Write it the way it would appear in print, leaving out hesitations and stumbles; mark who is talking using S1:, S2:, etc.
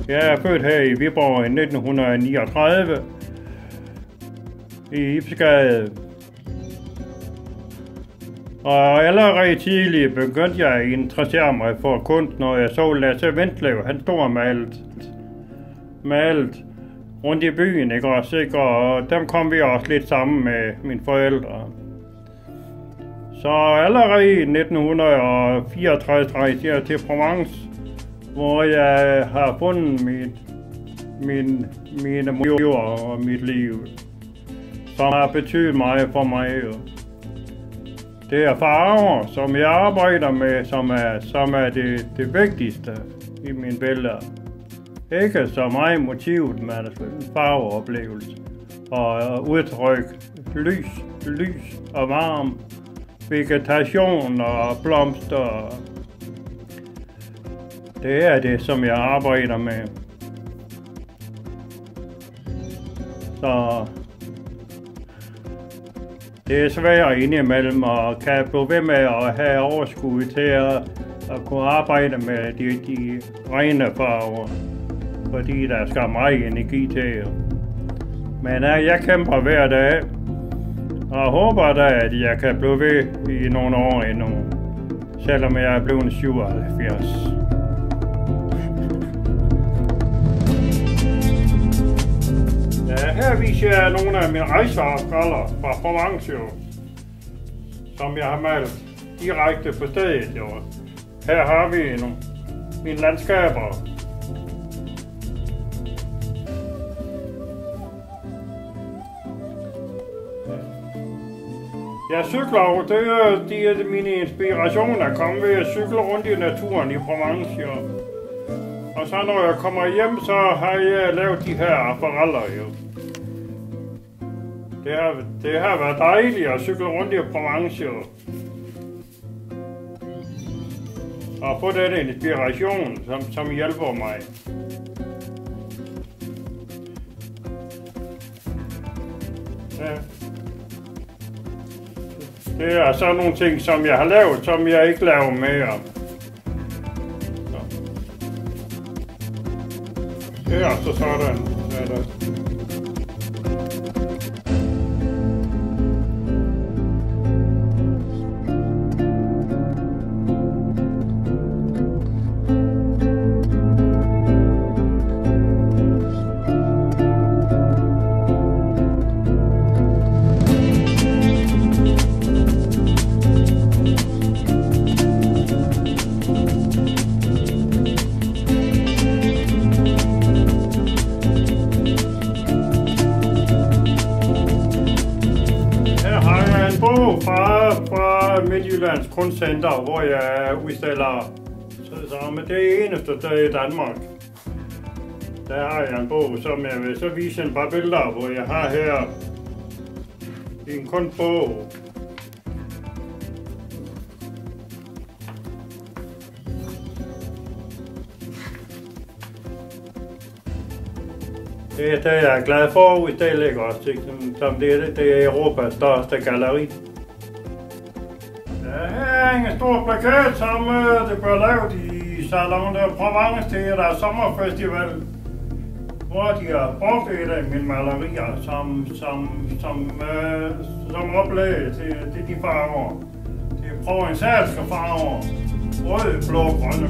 S1: Jeg er født her i Viborg i 1939 i Ibsgade. Og allerede tidligt begyndte jeg at interessere mig for kunst, når jeg så Lasse Ventlev. Han stod og malet rundt i byen, ikke også, ikke? Og dem kom vi også lidt sammen med mine forældre. Så allerede i 1964 rejste jeg til Provence, hvor jeg har fundet mine motiver og mit liv, som har betydet meget for mig. Det er farver, som jeg arbejder med, som er det vigtigste i mine billeder. Ikke så meget motivet, men en farveoplevelse og udtryk, lys og varme, vegetation og blomster. Det er det, som jeg arbejder med. Så det er svært indimellem, og kan blive ved med at have overskud til at kunne arbejde med de rene farver, fordi der skal meget energi til. Men jeg kæmper hver dag, og håber da, at jeg kan blive ved i nogle år endnu, selvom jeg er blevet 77. Ja, her viser jeg nogle af mine rejseopgaver fra Provence, som jeg har malet direkte på stedet. Jo. Her har vi mine landskaber. Jeg cykler over, det er mine inspirationer, kommer ved at cykle rundt i naturen i Provence. Jo. Og så når jeg kommer hjem, så har jeg lavet de her akvareller. Jo. Det har været dejligt at cykle rundt i Provence. Jo. Og få den inspiration, som hjælper mig. Ja. Det er sådan nogle ting, som jeg har lavet, som jeg ikke laver mere. Ja, så sådan. Fra Midtjyllands Kunstcenter, hvor jeg udstiller. Men det er eneste sted i Danmark. Der har jeg en bog, som jeg vil så vise et par billeder, hvor jeg har her en kunstbog. Det er jeg glad for at udstille, ikke også? Som det er Europas største galleri. Her er en stor plakat, som det blev lavet i Salon de Provence til der sommerfestival, hvor de har brugt et af mine malerier som oplæg til de farver. De provençalske farver, rød, blå, grønne.